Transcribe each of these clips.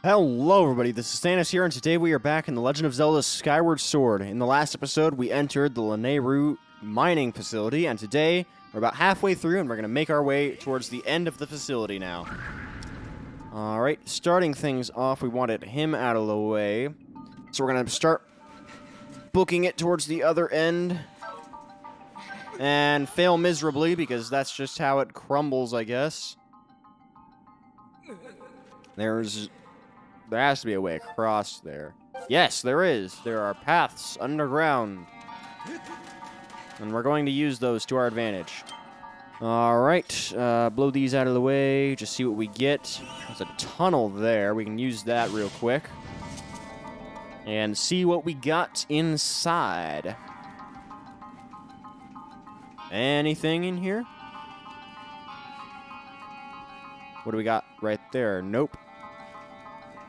Hello everybody, this is Thannus here, and today we are back in The Legend of Zelda Skyward Sword. In the last episode, we entered the Lanayru mining facility, and today we're about halfway through, and we're going to make our way towards the end of the facility now. Alright, starting things off, we wanted him out of the way. So we're going to start booking it towards the other end. And fail miserably, because that's just how it crumbles, I guess. There has to be a way across there. Yes, there is. There are paths underground. And we're going to use those to our advantage. Alright, blow these out of the way. Just see what we get. There's a tunnel there. We can use that real quick. And see what we got inside. Anything in here? What do we got right there? Nope.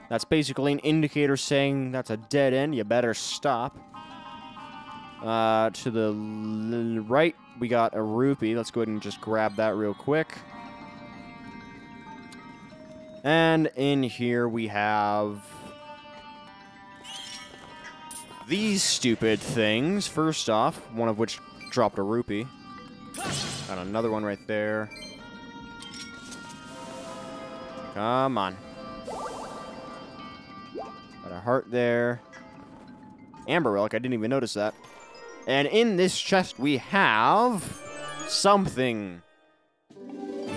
That's basically an indicator saying that's a dead end. You better stop. To the right, we got a rupee. Let's go ahead and just grab that real quick. And in here we have these stupid things. First off, one of which dropped a rupee. Got another one right there. Come on. Got a heart there. Amber relic, I didn't even notice that. And in this chest we have something.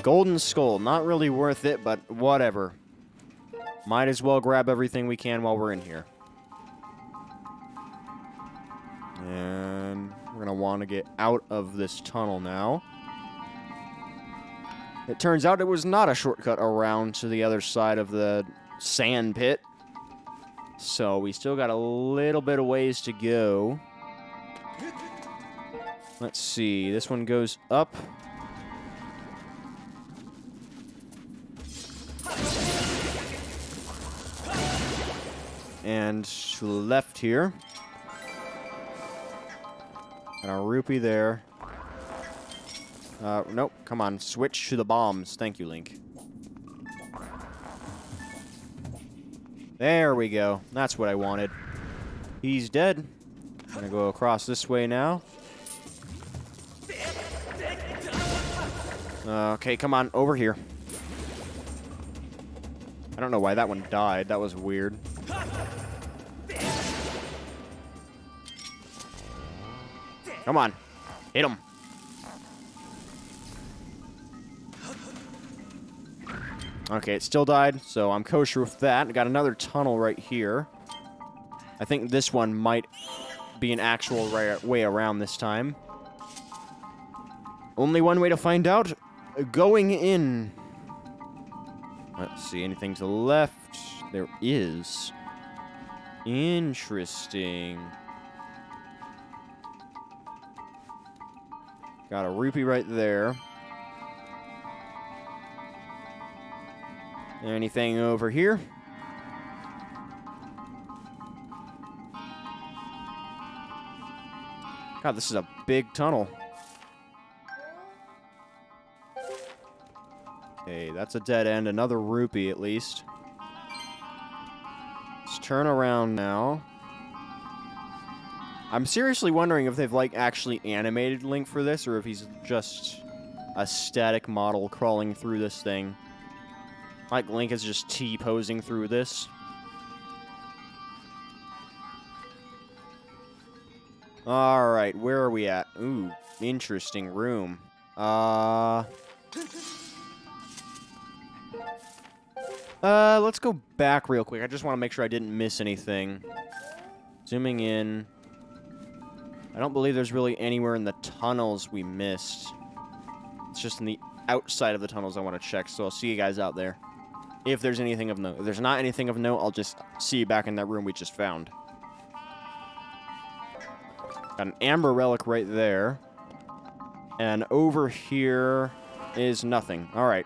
Golden skull. Not really worth it, but whatever. Might as well grab everything we can while we're in here. And we're going to want to get out of this tunnel now. It turns out it was not a shortcut around to the other side of the sand pit. So we still got a little bit of ways to go. Let's see. This one goes up. And to the left here. And a rupee there. Nope. Come on. Switch to the bombs. Thank you, Link. There we go. That's what I wanted. He's dead. I'm gonna go across this way now. Okay, come on. Over here. I don't know why that one died. That was weird. Come on. Hit him. Okay, it still died, so I'm kosher with that. I got another tunnel right here. I think this one might be an actual way around this time. Only one way to find out. Going in. Let's see, anything to the left? There is. Interesting. Got a rupee right there. Anything over here? God, this is a big tunnel. Okay, that's a dead end. Another rupee, at least. Let's turn around now. I'm seriously wondering if they've, like, actually animated Link for this, or if he's just a static model crawling through this thing. Like Link is just T-posing through this. Alright, where are we at? Ooh, interesting room. Let's go back real quick. I just want to make sure I didn't miss anything. Zooming in. I don't believe there's really anywhere in the tunnels we missed. It's just in the outside of the tunnels I want to check, so I'll see you guys out there. If there's anything of note. If there's not anything of note, I'll just see you back in that room we just found. Got an amber relic right there. And over here is nothing. Alright.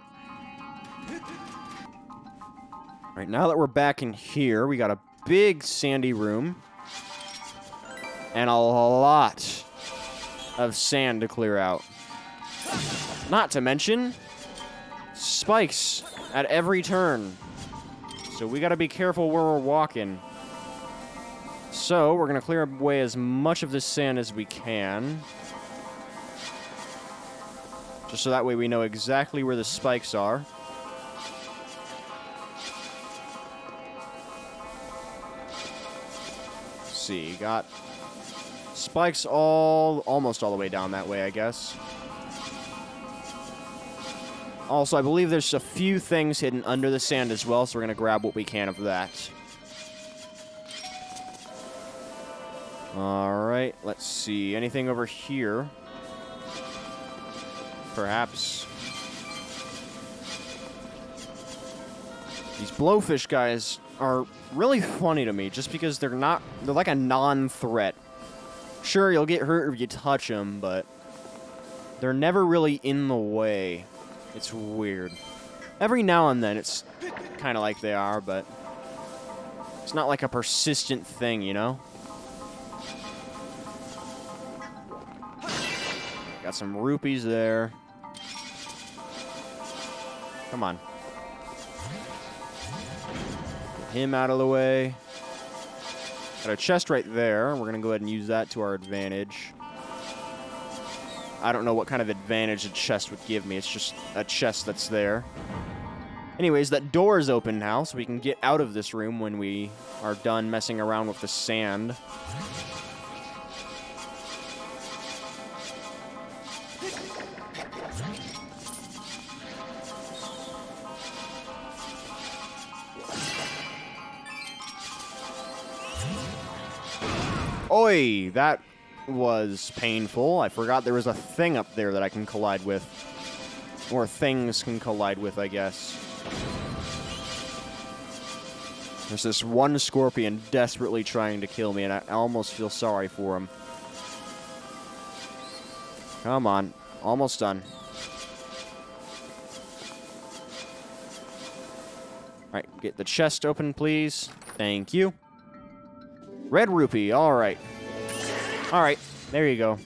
Alright, now that we're back in here, we got a big sandy room. And a lot of sand to clear out. Not to mention spikes at every turn. So we got to be careful where we're walking. So we're going to clear away as much of this sand as we can. Just so that way we know exactly where the spikes are. Let's see, got spikes almost all the way down that way, I guess. Also, I believe there's a few things hidden under the sand as well, so we're going to grab what we can of that. Alright, let's see. Anything over here? Perhaps. These blowfish guys are really funny to me, just because they're like a non-threat. Sure, you'll get hurt if you touch them, but they're never really in the way. It's weird. Every now and then it's kind of like they are, but it's not like a persistent thing, you know? Got some rupees there. Come on. Get him out of the way. Got a chest right there. We're going to go ahead and use that to our advantage. I don't know what kind of advantage a chest would give me. It's just a chest that's there. Anyways, that door is open now, so we can get out of this room when we are done messing around with the sand. Oi, that was painful. I forgot there was a thing up there that I can collide with. Or things can collide with, I guess. There's this one scorpion desperately trying to kill me, and I almost feel sorry for him. Come on. Almost done. Alright, get the chest open, please. Thank you. Red rupee, alright. Alright, there you go.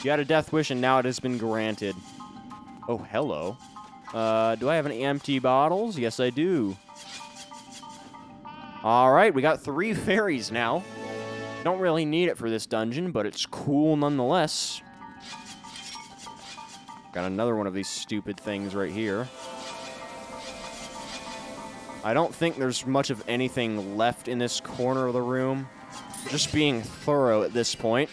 You had a death wish, and now it has been granted. Oh, hello. Do I have any empty bottles? Yes, I do. Alright, we got 3 fairies now. Don't really need it for this dungeon, but it's cool nonetheless. Got another one of these stupid things right here. I don't think there's much of anything left in this corner of the room. Just being thorough at this point.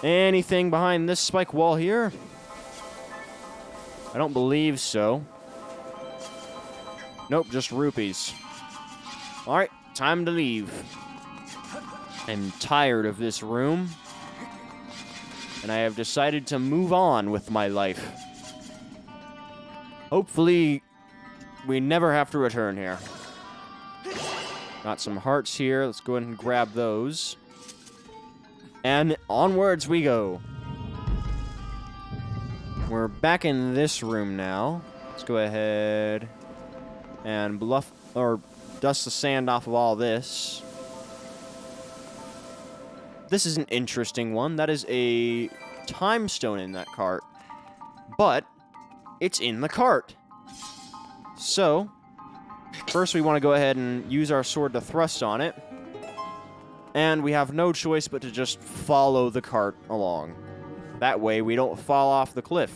Anything behind this spike wall here? I don't believe so. Nope, just rupees. Alright, time to leave. I'm tired of this room. And I have decided to move on with my life. Hopefully, we never have to return here. Got some hearts here. Let's go ahead and grab those. And onwards we go. We're back in this room now. Let's go ahead and dust the sand off of all this. This is an interesting one. That is a time stone in that cart. But it's in the cart. So, first we want to go ahead and use our sword to thrust on it. And we have no choice but to just follow the cart along. That way we don't fall off the cliff.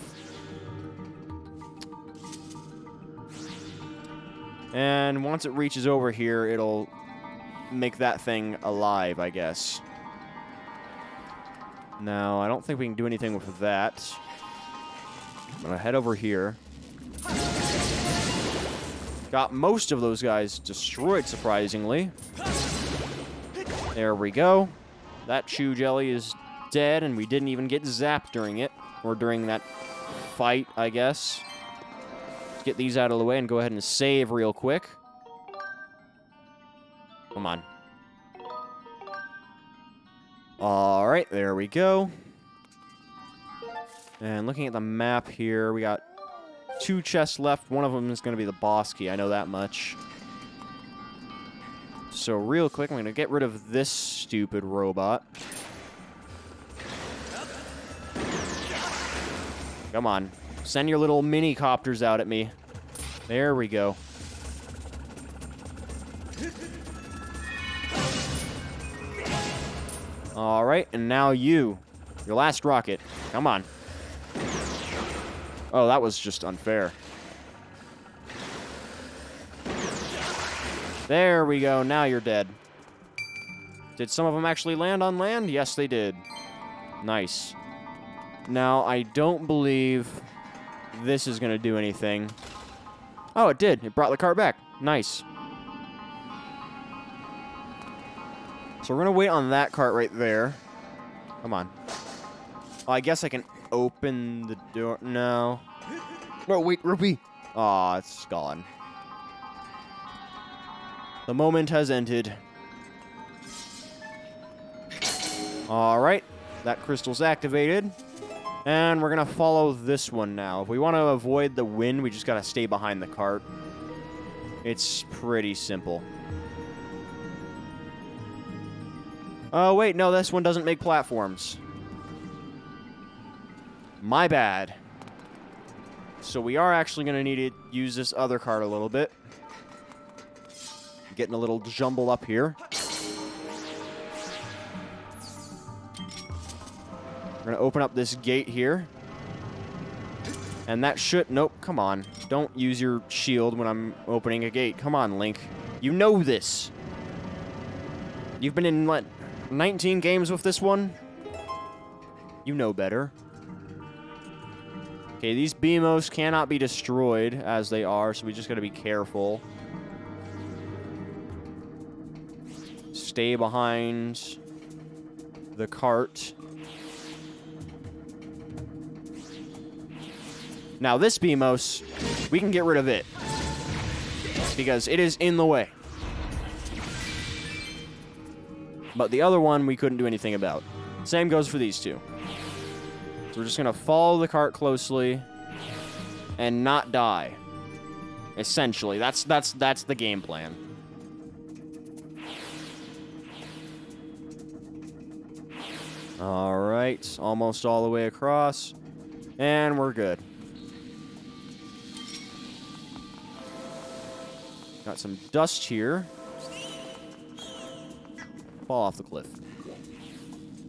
And once it reaches over here, it'll make that thing alive, I guess. Now, I don't think we can do anything with that. I'm going to head over here. Got most of those guys destroyed, surprisingly. There we go. That chew jelly is dead, and we didn't even get zapped during it. Or during that fight, I guess. Let's get these out of the way and go ahead and save real quick. Come on. Alright, there we go. And looking at the map here, we got 2 chests left. One of them is going to be the boss key. I know that much. So real quick, I'm going to get rid of this stupid robot. Come on. Send your little mini copters out at me. There we go. All right, and now you. Your last rocket. Come on. Oh, that was just unfair. There we go. Now you're dead. Did some of them actually land on land? Yes, they did. Nice. Now, I don't believe this is going to do anything. Oh, it did. It brought the cart back. Nice. So we're going to wait on that cart right there. Come on. Oh, I guess I can open the door. No. Oh, wait, Rupee. Aw, it's gone. The moment has ended. All right. That crystal's activated. And we're going to follow this one now. If we want to avoid the wind, we just got to stay behind the cart. It's pretty simple. Oh, wait, no, this one doesn't make platforms. My bad. So we are actually going to need to use this other cart a little bit. Getting a little jumble up here. We're going to open up this gate here. And that should... Nope, come on. Don't use your shield when I'm opening a gate. Come on, Link. You know this. You've been in, what, 19 games with this one? You know better. Okay, these BMOs cannot be destroyed as they are, so we just got to be careful. Stay behind the cart. Now, this BMOS, we can get rid of it. Because it is in the way. But the other one, we couldn't do anything about. Same goes for these two. So we're just going to follow the cart closely and not die. Essentially, that's the game plan. All right, almost all the way across. And we're good. Got some dust here. Fall off the cliff.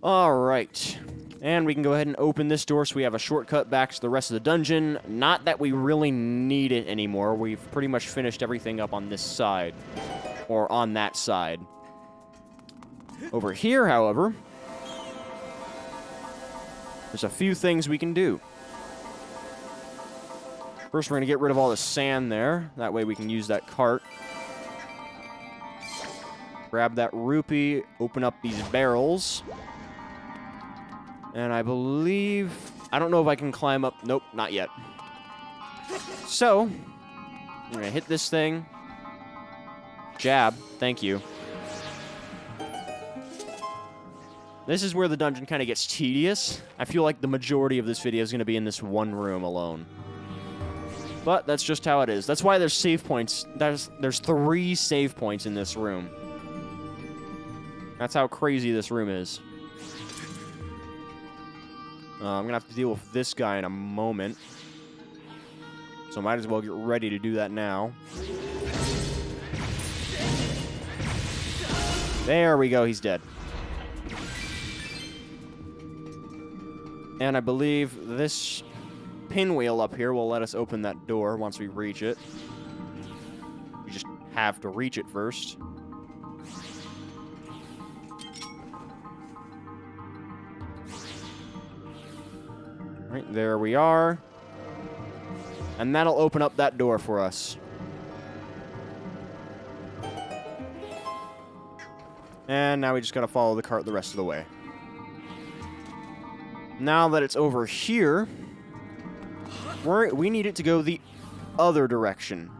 All right. And we can go ahead and open this door so we have a shortcut back to the rest of the dungeon. Not that we really need it anymore. We've pretty much finished everything up on this side. Or on that side. Over here, however, there's a few things we can do. First, we're going to get rid of all the sand there. That way we can use that cart. Grab that rupee, open up these barrels. And I believe... I don't know if I can climb up. Nope, not yet. So, I'm going to hit this thing. Jab. Thank you. This is where the dungeon kind of gets tedious. I feel like the majority of this video is going to be in this one room alone. But that's just how it is. That's why there's save points. There's 3 save points in this room. That's how crazy this room is. I'm going to have to deal with this guy in a moment. So I might as well get ready to do that now. There we go. He's dead. And I believe this pinwheel up here will let us open that door once we reach it. We just have to reach it first. Right, there we are. And that'll open up that door for us. And now we just gotta follow the cart the rest of the way. Now that it's over here, we need it to go the other direction.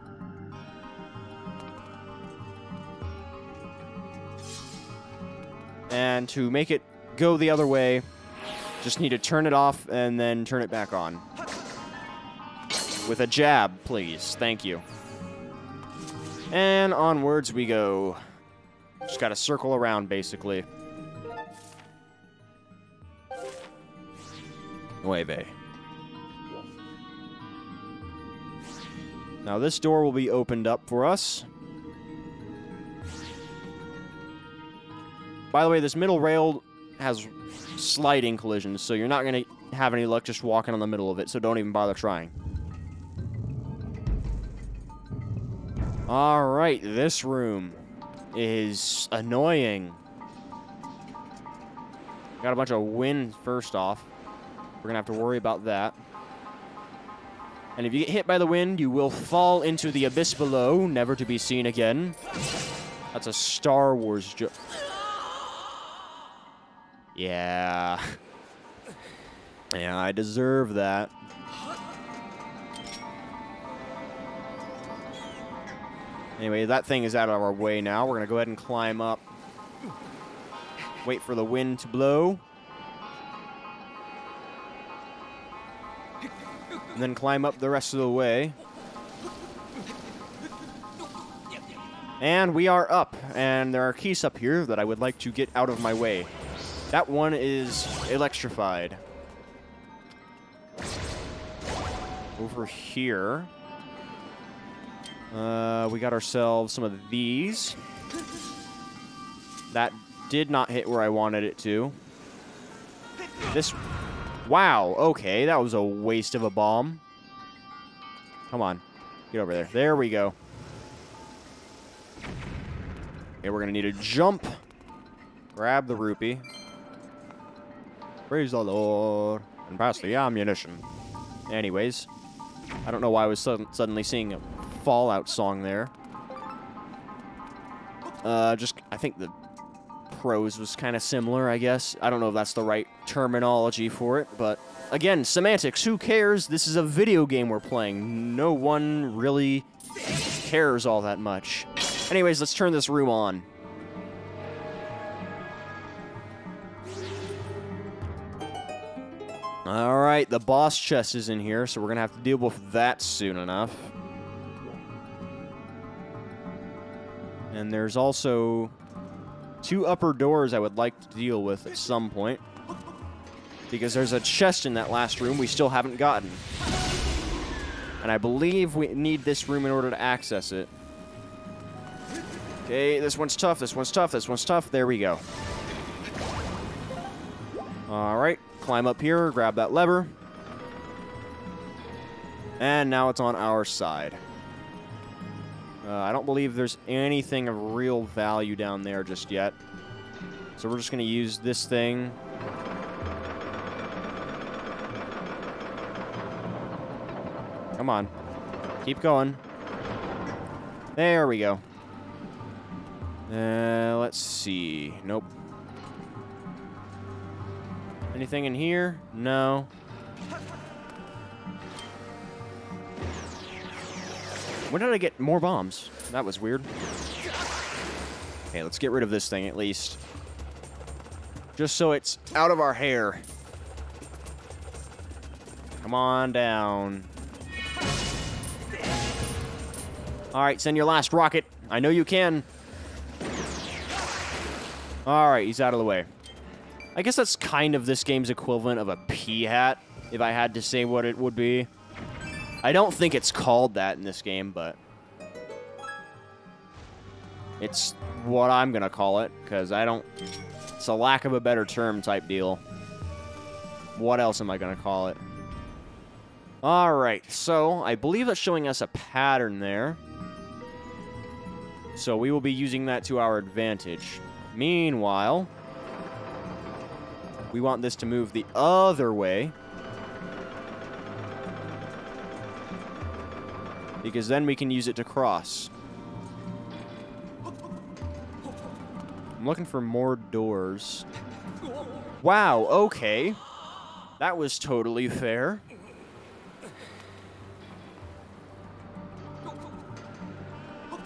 And to make it go the other way, just need to turn it off and then turn it back on. With a jab, please. Thank you. And onwards we go. Just gotta circle around, basically. Nueve. Now this door will be opened up for us. By the way, this middle rail has sliding collisions, so you're not going to have any luck just walking on the middle of it, so don't even bother trying. Alright, this room is annoying. Got a bunch of wind first off. We're going to have to worry about that. And if you get hit by the wind, you will fall into the abyss below, never to be seen again. That's a Star Wars joke. Yeah. Yeah, I deserve that. Anyway, that thing is out of our way now. We're going to go ahead and climb up. Wait for the wind to blow. And then climb up the rest of the way. And we are up. And there are keys up here that I would like to get out of my way. That one is electrified. Over here. We got ourselves some of these. That did not hit where I wanted it to. This... Wow, okay, that was a waste of a bomb. Come on, get over there. There we go. Okay, we're gonna need a jump. Grab the rupee. Praise the Lord. And pass the ammunition. Anyways, I don't know why I was suddenly seeing a Fallout song there. I think the prose was kind of similar, I guess. I don't know if that's the right terminology for it, but again, semantics, who cares? This is a video game we're playing. No one really cares all that much. Anyways, let's turn this room on. Alright, the boss chest is in here, so we're gonna have to deal with that soon enough. And there's also 2 upper doors I would like to deal with at some point. Because there's a chest in that last room we still haven't gotten. And I believe we need this room in order to access it. Okay, this one's tough, this one's tough, this one's tough. There we go. Alright, climb up here, grab that lever. And now it's on our side. I don't believe there's anything of real value down there just yet. So we're just going to use this thing. Come on. Keep going. There we go. Let's see. Nope. Anything in here? No. When did I get more bombs? That was weird. Okay, let's get rid of this thing at least. Just so it's out of our hair. Come on down. Alright, send your last rocket. I know you can. Alright, he's out of the way. I guess that's kind of this game's equivalent of a pea-hat, if I had to say what it would be. I don't think it's called that in this game, but it's what I'm going to call it, because I don't... It's a lack of a better term type deal. What else am I going to call it? Alright, so I believe that's showing us a pattern there. So we will be using that to our advantage. Meanwhile, we want this to move the other way. Because then we can use it to cross. I'm looking for more doors. Wow, okay. That was totally fair.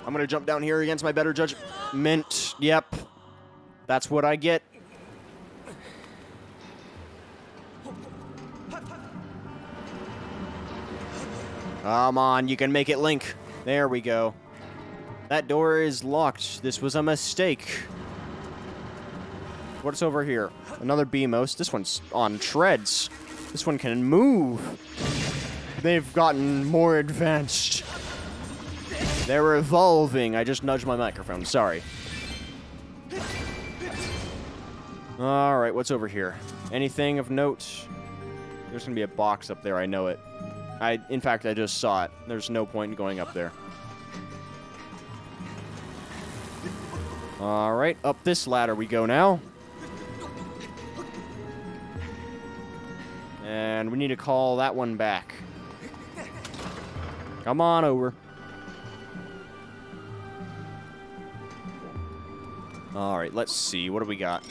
I'm gonna jump down here against my better judgment. Yep. That's what I get. Come on, you can make it, Link. There we go. That door is locked. This was a mistake. What's over here? Another BMOS. This one's on treads. This one can move. They've gotten more advanced. They're evolving. I just nudged my microphone. Sorry. All right, what's over here? Anything of note? There's going to be a box up there. I know it. In fact, I just saw it. There's no point in going up there. All right, up this ladder we go now. And we need to call that one back. Come on over. All right, let's see. What do we got?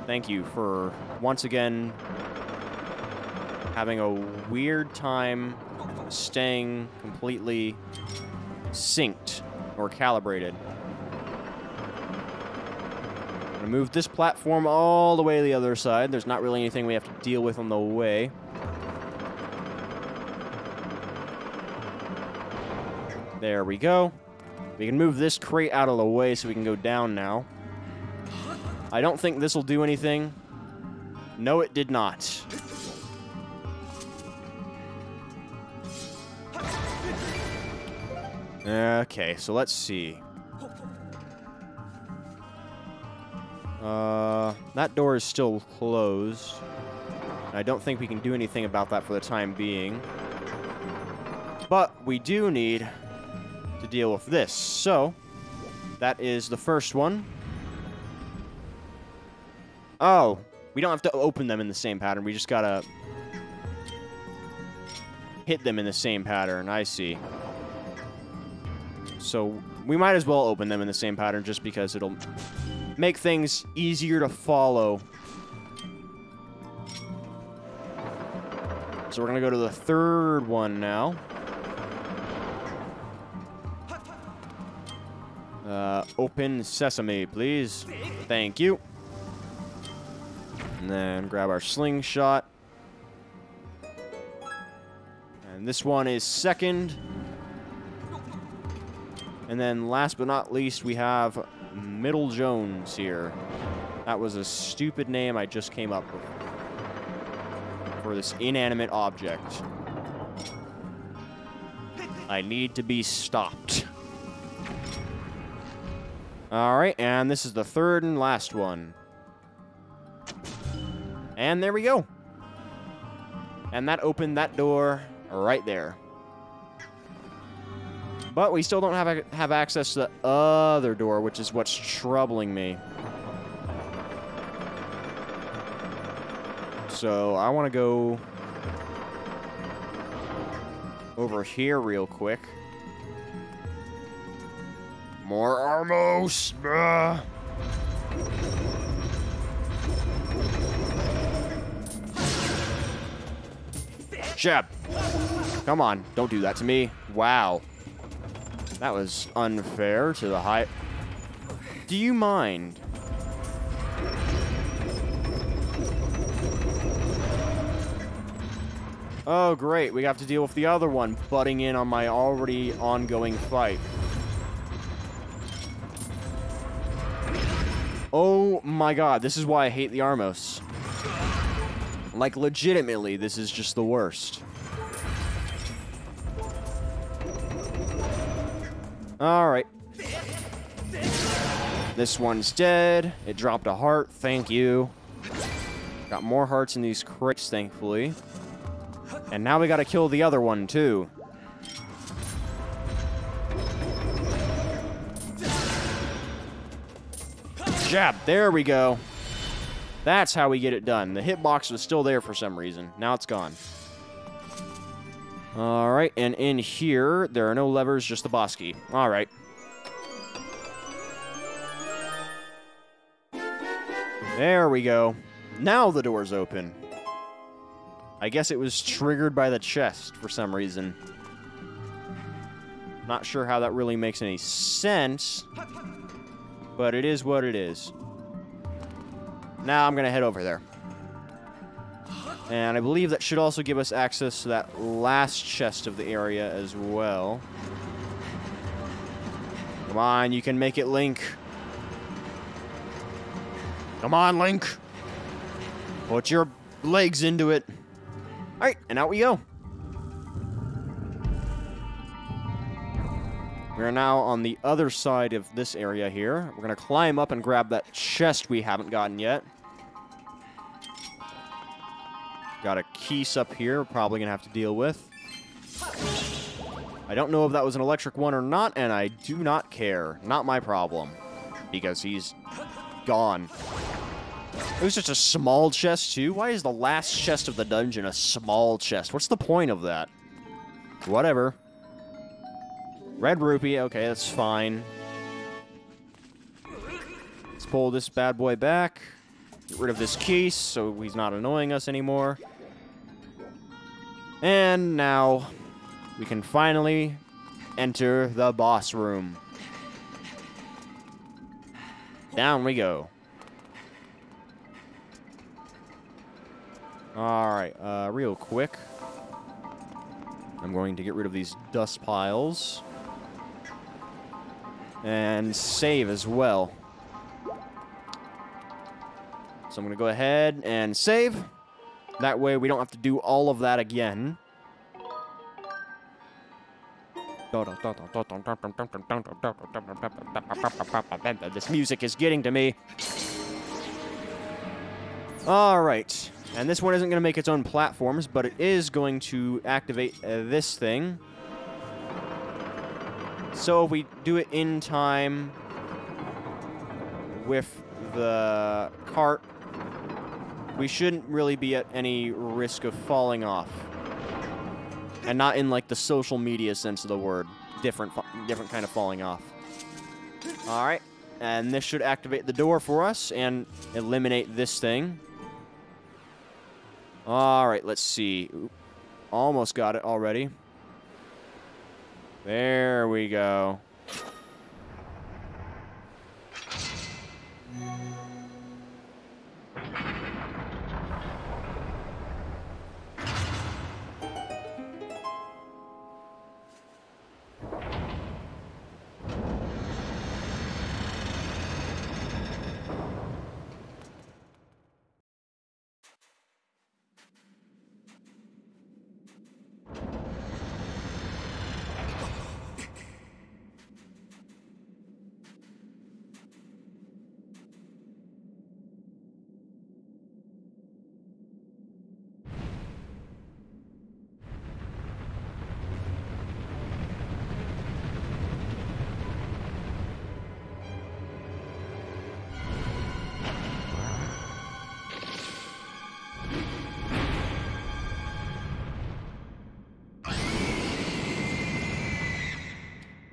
Thank you for, once again, having a weird time staying completely synced or calibrated. I'm gonna move this platform all the way to the other side. There's not really anything we have to deal with on the way. There we go. We can move this crate out of the way so we can go down now. I don't think this will do anything. No, it did not. Okay, so let's see. That door is still closed. I don't think we can do anything about that for the time being. But we do need to deal with this. So, that is the first one. Oh, we don't have to open them in the same pattern. We just gotta hit them in the same pattern. I see. So, we might as well open them in the same pattern just because it'll make things easier to follow. So we're gonna go to the third one now. Open sesame, please. Thank you. And then grab our slingshot. And this one is second. And then last but not least, we have Middle Jones here. That was a stupid name I just came up with for this inanimate object. I need to be stopped. Alright, and this is the third and last one. And there we go. And that opened that door right there. But we still don't have access to the other door, which is what's troubling me. So I want to go over here real quick. More Armos! Jab! Come on, don't do that to me. Wow. That was unfair to the high... Do you mind? Oh, great. We have to deal with the other one butting in on my already ongoing fight. Oh my god, this is why I hate the Armos. Like, legitimately, this is just the worst. Alright. This one's dead. It dropped a heart. Thank you. Got more hearts in these crates, thankfully. And now we gotta kill the other one, too. Jab. There we go. That's how we get it done. The hitbox was still there for some reason. Now it's gone. Alright, and in here, there are no levers, just the boss key. Alright. There we go. Now the door's open. I guess it was triggered by the chest for some reason. Not sure how that really makes any sense, but it is what it is. Now I'm going to head over there. And I believe that should also give us access to that last chest of the area as well. Come on, you can make it, Link. Come on, Link. Put your legs into it. Alright, and out we go. We're now on the other side of this area here. We're going to climb up and grab that chest we haven't gotten yet. Got a Keese up here we're probably going to have to deal with. I don't know if that was an electric one or not, and I do not care. Not my problem. Because he's gone. It was just a small chest, too. Why is the last chest of the dungeon a small chest? What's the point of that? Whatever. Red rupee. Okay, that's fine. Let's pull this bad boy back. Get rid of this Keese so he's not annoying us anymore. And now we can finally enter the boss room. Down we go. Alright, real quick. I'm going to get rid of these dust piles. And save as well. So I'm going to go ahead and save. That way we don't have to do all of that again. This music is getting to me. Alright. And this one isn't going to make its own platforms, but it is going to activate this thing. So if we do it in time with the cart, we shouldn't really be at any risk of falling off. And not in, like, the social media sense of the word. Different kind of falling off. Alright. And this should activate the door for us and eliminate this thing. Alright, let's see. Oop. Almost got it already. There we go.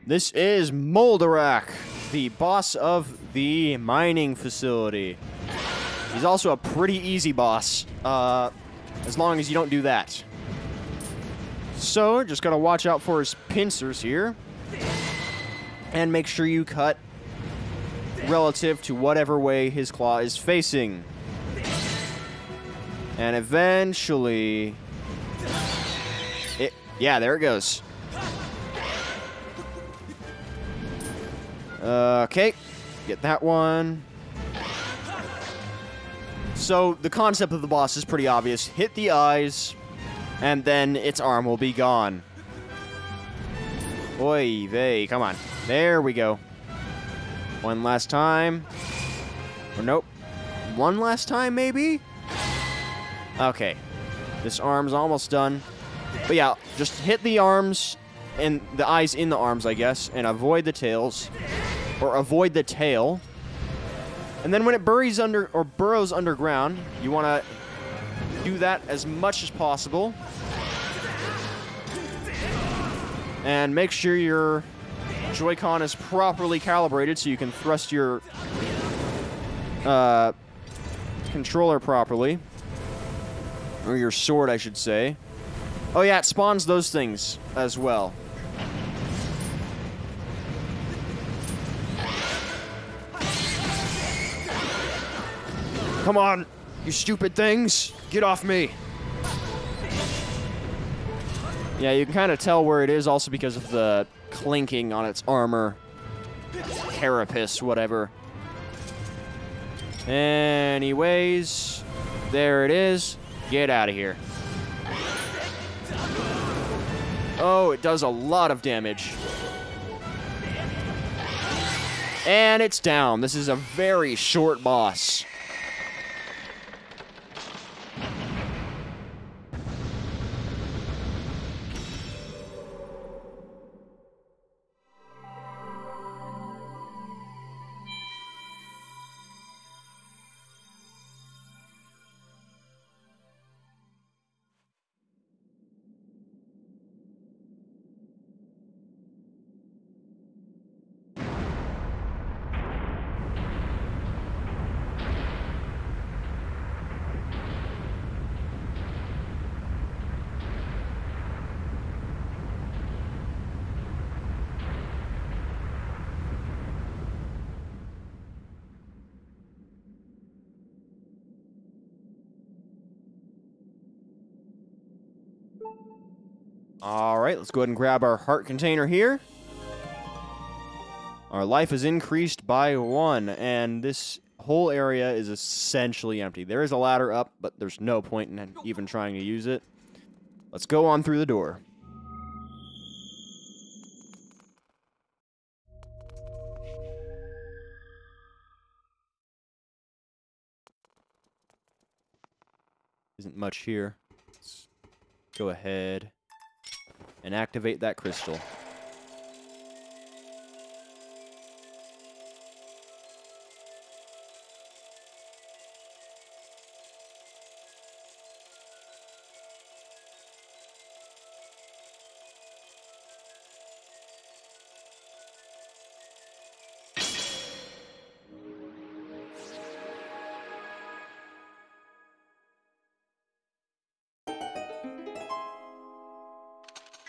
This is Moldarak, the boss of the mining facility. He's also a pretty easy boss, as long as you don't do that. So, just gotta watch out for his pincers here. And make sure you cut relative to whatever way his claw is facing. And eventually... yeah, there it goes. Okay, get that one. So, the concept of the boss is pretty obvious. Hit the eyes, and then its arm will be gone. Oy vey, come on. There we go. One last time. Or nope. One last time, maybe? Okay. This arm's almost done. But yeah, just hit the arms, and the eyes in the arms, I guess, and avoid the tails. Or avoid the tail. And then when it burrows underground, you want to do that as much as possible. And make sure your Joy-Con is properly calibrated so you can thrust your controller properly. Or your sword, I should say. Oh yeah, it spawns those things as well. Come on, you stupid things. Get off me. Yeah, you can kind of tell where it is also because of the clinking on its armor. Carapace, whatever. Anyways, there it is. Get out of here. Oh, it does a lot of damage. And it's down. This is a very short boss. All right, let's go ahead and grab our heart container here. Our life is increased by 1, and this whole area is essentially empty. There is a ladder up, but there's no point in even trying to use it. Let's go on through the door. Isn't much here. Let's go ahead and activate that crystal.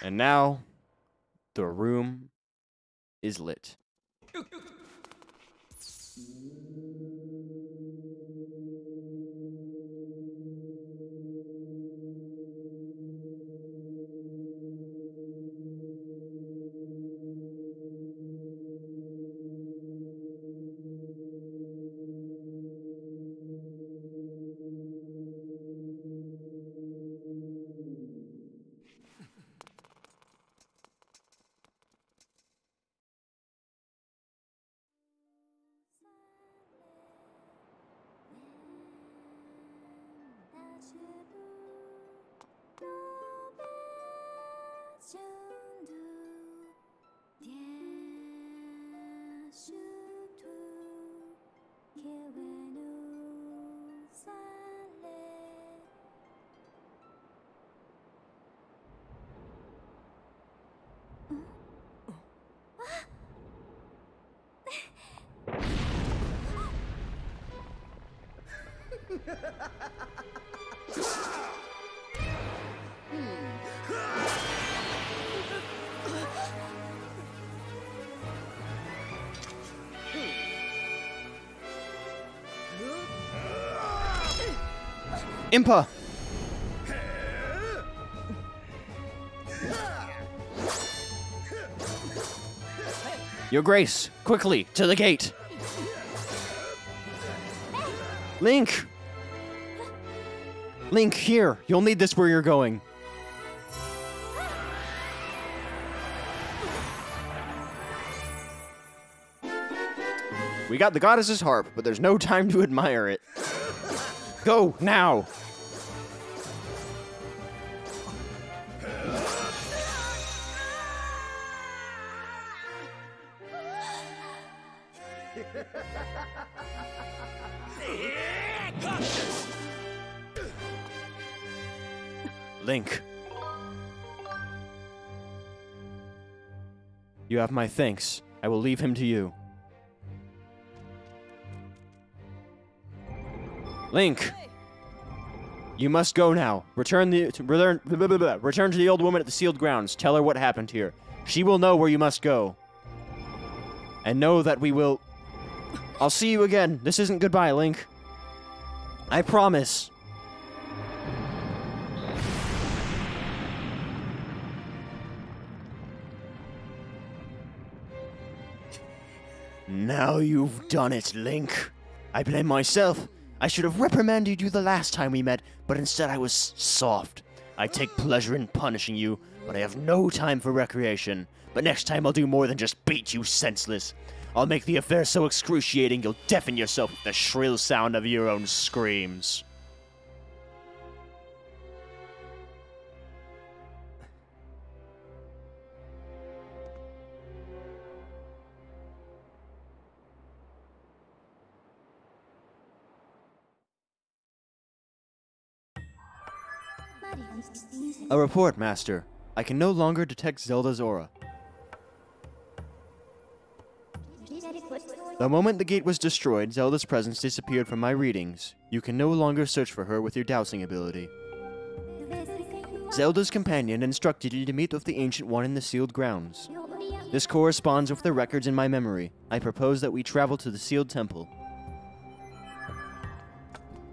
And now, the room is lit. Impa! Your Grace, quickly, to the gate! Link! Link, here! You'll need this where you're going. We got the goddess's harp, but there's no time to admire it. Go, now! Link. You have my thanks. I will leave him to you. Link. You must go now. Return to the old woman at the sealed grounds. Tell her what happened here. She will know where you must go. And know that we will... I'll see you again. This isn't goodbye, Link. I promise. Now you've done it, Link. I blame myself. I should have reprimanded you the last time we met, but instead I was soft. I take pleasure in punishing you, but I have no time for recreation. But next time I'll do more than just beat you senseless. I'll make the affair so excruciating you'll deafen yourself with the shrill sound of your own screams. A report, Master. I can no longer detect Zelda's aura. The moment the gate was destroyed, Zelda's presence disappeared from my readings. You can no longer search for her with your dowsing ability. Zelda's companion instructed you to meet with the Ancient One in the sealed grounds. This corresponds with the records in my memory. I propose that we travel to the sealed temple.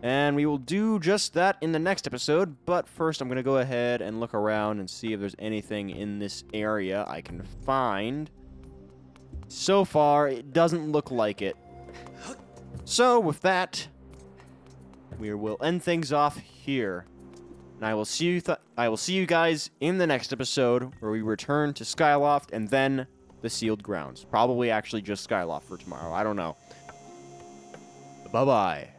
And we will do just that in the next episode, but first I'm going to go ahead and look around and see if there's anything in this area I can find. So far, it doesn't look like it. So, with that, we will end things off here. And I will see you guys in the next episode, where we return to Skyloft and then the sealed grounds. Probably actually just Skyloft for tomorrow. I don't know. Bye-bye.